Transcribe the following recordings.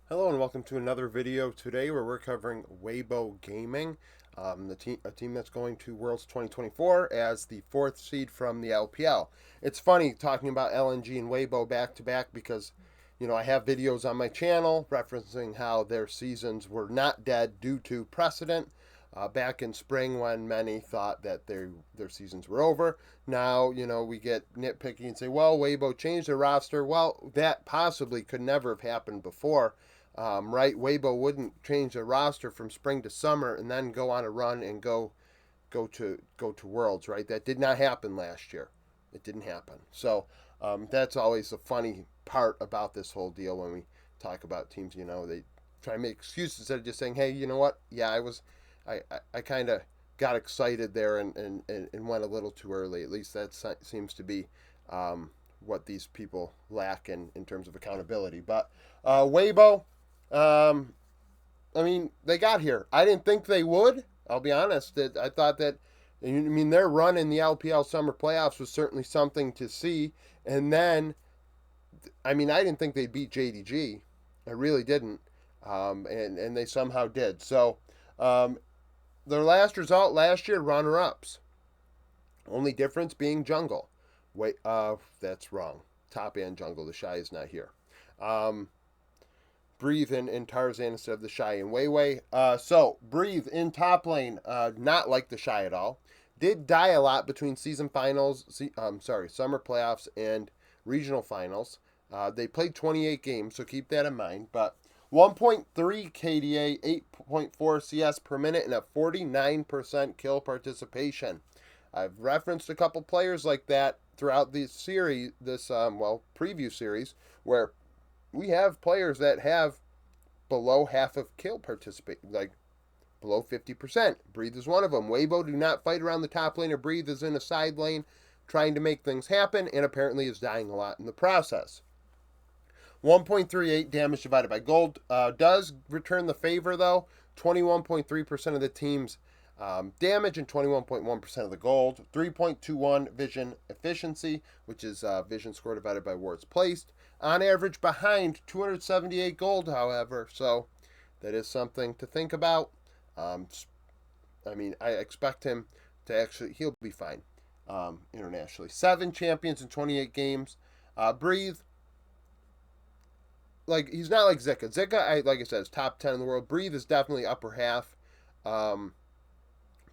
Hello and welcome to another video today where we're covering Weibo Gaming, a team that's going to Worlds 2024 as the fourth seed from the LPL. It's funny talking about LNG and Weibo back to back because, I have videos on my channel referencing how their seasons were not dead due to precedent back in spring when many thought that their seasons were over. Now, we get nitpicky and say, well, Weibo changed their roster. Well, that possibly could never have happened before. Right, Weibo wouldn't change the roster from spring to summer and then go on a run and go to Worlds. Right, that did not happen last year. It didn't happen. So that's always the funny part about this whole deal when we talk about teams. They try to make excuses instead of just saying, "Hey, you know what? Yeah, I kind of got excited there and went a little too early." At least that seems to be what these people lack in terms of accountability. But Weibo, um, they got here. I didn't think they would. I'll be honest. That I thought that. Their run in the LPL summer playoffs was certainly something to see. And then, I didn't think they'd beat JDG. I really didn't. And they somehow did. So, their last result last year, runner-ups. Only difference being jungle. Wait, that's wrong. Top and jungle. The Shy is not here. Um, Breathe in Tarzan instead of the Shy in Weiwei. So Breathe in top lane, not like the Shy at all. Did die a lot between season finals, summer playoffs and regional finals. They played 28 games, so keep that in mind. But 1.3 KDA, 8.4 CS per minute, and a 49% kill participation. I've referenced a couple players like that throughout this series, preview series, where we have players that have below half of kill participate, like below 50%. Breathe is one of them. Waybo do not fight around the top lane, or Breathe is in a side lane trying to make things happen, and apparently is dying a lot in the process. 1.38 damage divided by gold does return the favor, though. 21.3% of the team's damage and 21.1% of the gold. 3.21 vision efficiency, which is vision score divided by wards placed. On average, behind 278 gold, however. So that is something to think about. I expect him to he'll be fine internationally. 7 champions in 28 games. Breathe. He's not like Zika. Zika, like I said, is top 10 in the world. Breathe is definitely upper half.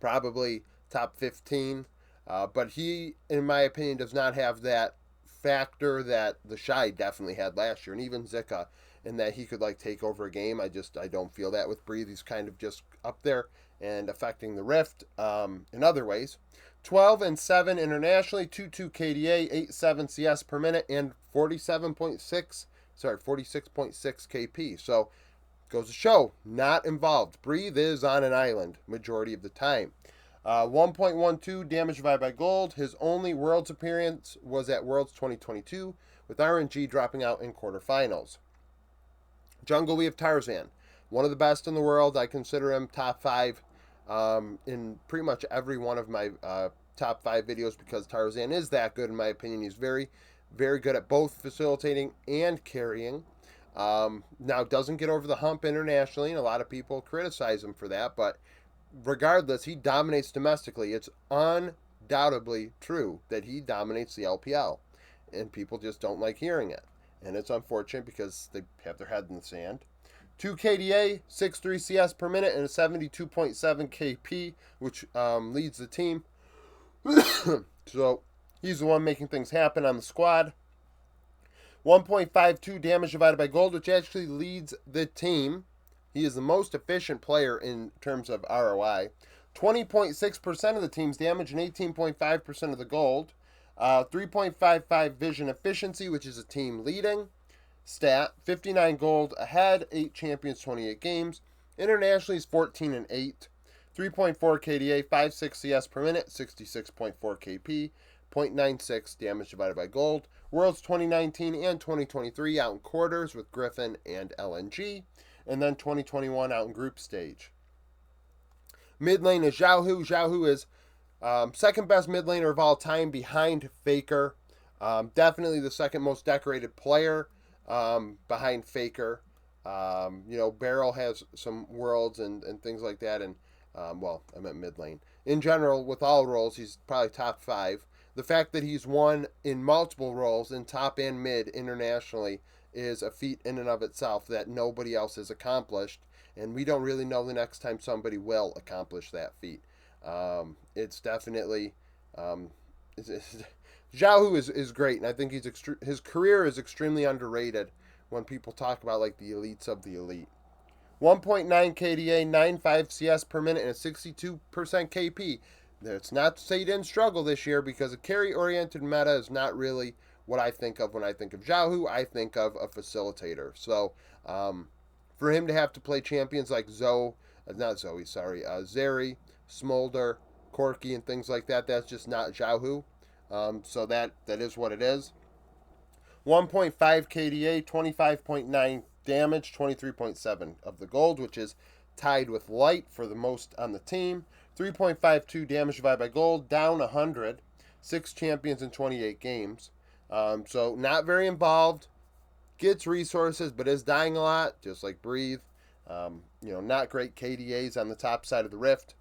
Probably top 15. But he, in my opinion, does not have that factor that the Shy definitely had last year, and even Zika, in that he could take over a game. I don't feel that with Breathe. He's kind of just up there and affecting the Rift in other ways. 12 and 7 internationally, 2.2 KDA, 8.7 CS per minute, and 46.6 KP. So goes to show, not involved. Breathe is on an island majority of the time. 1.12 damage divided by gold. His only Worlds appearance was at Worlds 2022, with RNG dropping out in quarterfinals. Jungle, we have Tarzan, one of the best in the world. I consider him top 5 in pretty much every one of my top 5 videos because Tarzan is that good in my opinion. He's very, very good at both facilitating and carrying. Now, doesn't get over the hump internationally, and a lot of people criticize him for that, but regardless, he dominates domestically. It's undoubtedly true that he dominates the LPL, and people just don't like hearing it. And it's unfortunate because they have their head in the sand. 2 KDA, 6.3 CS per minute, and a 72.7 KP, which leads the team. So he's the one making things happen on the squad. 1.52 damage divided by gold, which actually leads the team. He is the most efficient player in terms of ROI. 20.6% of the team's damage and 18.5% of the gold. 3.55 vision efficiency, which is a team leading stat. 59 gold ahead, 8 champions, 28 games. Internationally is 14 and 8. 3.4 KDA, 5.6 CS per minute, 66.4 KP. 0.96 damage divided by gold. Worlds 2019 and 2023 out in quarters with Griffin and LNG. And then 2021 out in group stage. Mid lane is Xiaohu. Xiaohu is second best mid laner of all time behind Faker. Definitely the second most decorated player behind Faker. Barrel has some worlds and things like that. And, well, I meant mid lane. In general, with all roles, he's probably top 5. The fact that he's won in multiple roles, in top and mid internationally, is a feat in and of itself that nobody else has accomplished. And we don't really know the next time somebody will accomplish that feat. It's definitely. Xiaohu is great, and I think his career is extremely underrated when people talk about like the elites of the elite. 1.9 KDA, 95 CS per minute, and a 62% KP. That's not to say he didn't struggle this year, because a carry-oriented meta is not really what I think of when I think of Xiaohu. I think of a facilitator. So for him to have to play champions like Zeri, Smolder, Corky, and things like that, that's just not Xiaohu. So that is what it is. 1.5 KDA, 25.9 damage, 23.7 of the gold, which is tied with Light for the most on the team. 3.52 damage divided by gold, down 100. 6 champions in 28 games. So not very involved. Gets resources, but is dying a lot, just like Breathe. Not great KDAs on the top side of the Rift.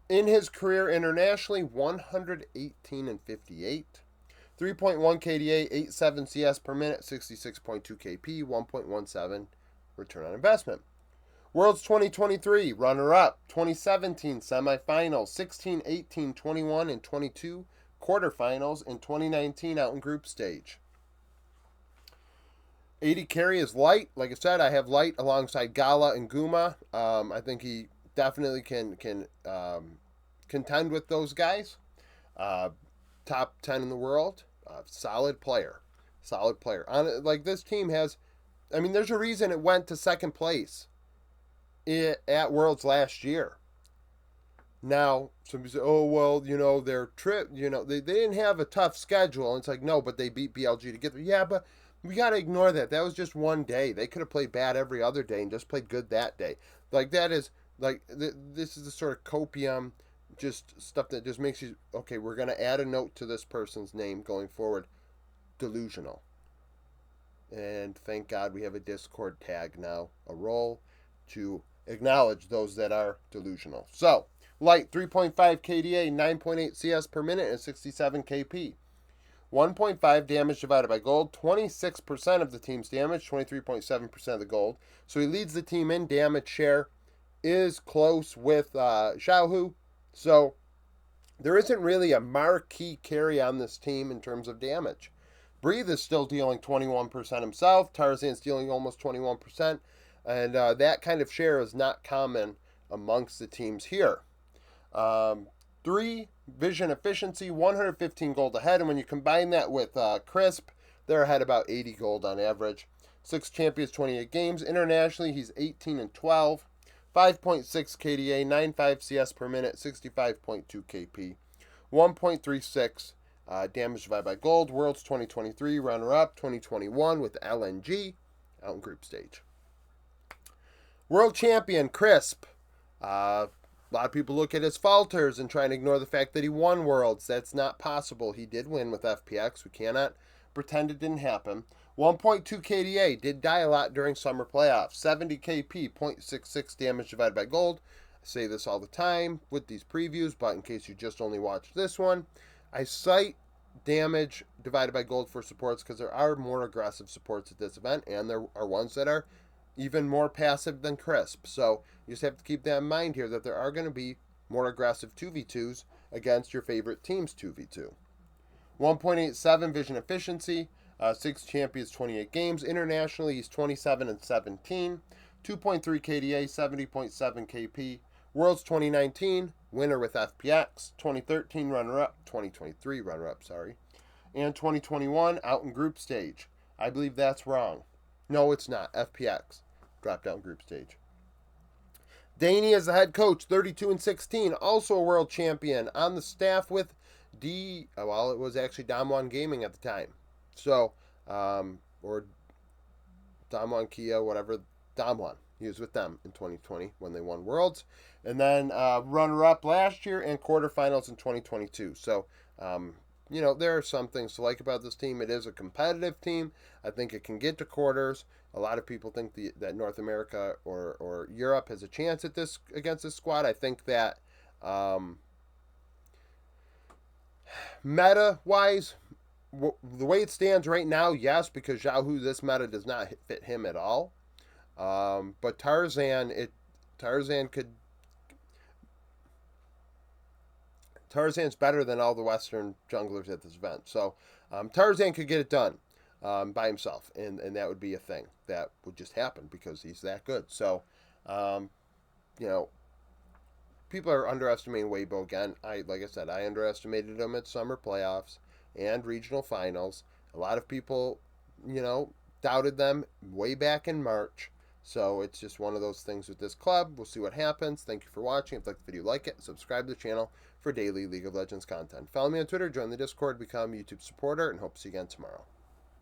In his career internationally, 118 and 58. 3.1 KDA, 87 CS per minute, 66.2 KP, 1.17 return on investment. Worlds 2023, runner-up. 2017, semifinals. 16, 18, 21, and 22 quarterfinals. In 2019, out in group stage. 80 carry is Light. Like I said, I have Light alongside Gala and Guma. I think he definitely can contend with those guys. Top 10 in the world. Solid player. This team has, there's a reason it went to second place at Worlds last year. Now, somebody say, oh, well, their trip, they didn't have a tough schedule. And it's like, no, but they beat BLG to get there. Yeah, but we got to ignore that. That was just one day. They could have played bad every other day and just played good that day. This is the sort of copium, just stuff that just makes you, okay, we're going to add a note to this person's name going forward. Delusional. And thank God we have a Discord tag now, a role to acknowledge those that are delusional. So, Light, 3.5 KDA, 9.8 CS per minute, and 67 KP. 1.5 damage divided by gold, 26% of the team's damage, 23.7% of the gold. So he leads the team in damage share, is close with Xiaohu. So there isn't really a marquee carry on this team in terms of damage. Breathe is still dealing 21% himself. Tarzan's dealing almost 21%. And that kind of share is not common amongst the teams here. 3, vision efficiency, 115 gold ahead. And when you combine that with Crisp, they're ahead about 80 gold on average. 6 champions, 28 games. Internationally, he's 18 and 12. 5.6 KDA, 95 CS per minute, 65.2 KP. 1.36 damage divided by gold. Worlds 2023, runner-up. 2021 with LNG, out in group stage. World champion, Crisp. A lot of people look at his falters and try and ignore the fact that he won Worlds. That's not possible. He did win with FPX. We cannot pretend it didn't happen. 1.2 KDA, did die a lot during summer playoffs. 70 KP, 0.66 damage divided by gold. I say this all the time with these previews, but in case you just only watched this one, I cite damage divided by gold for supports because there are more aggressive supports at this event, and there are ones that are even more passive than Crisp. So you just have to keep that in mind here, that there are going to be more aggressive 2v2s against your favorite team's 2v2. 1.87 vision efficiency, 6 champions, 28 games. Internationally, he's 27 and 17. 2.3 KDA, 70.7 KP. Worlds 2019, winner with FPX. 2013 runner-up, 2023 runner-up, and 2021 out in group stage. I believe that's wrong. No, it's not. FPX dropped out in group stage. Danny is the head coach, 32 and 16, also a world champion, on the staff with it was actually Damwon Gaming at the time. So, or Damwon Kia, whatever, Damwon. He was with them in 2020 when they won Worlds. And then runner-up last year and quarterfinals in 2022. So, there are some things to like about this team. It is a competitive team. I think it can get to quarters. A lot of people think that North America or Europe has a chance at this against this squad. I think that meta wise, the way it stands right now, yes, because Xiaohu, this meta does not fit him at all. But Tarzan could Tarzan's better than all the Western junglers at this event. So Tarzan could get it done by himself, and that would be a thing that would just happen because he's that good. So, um, you know, people are underestimating Weibo again. Like I said, I underestimated him at summer playoffs and regional finals. A lot of people, doubted them way back in March. So it's just one of those things with this club. We'll see what happens. Thank you for watching. If you like the video, like it. Subscribe to the channel for daily League of Legends content. Follow me on Twitter, join the Discord, become a YouTube supporter, and hope to see you again tomorrow.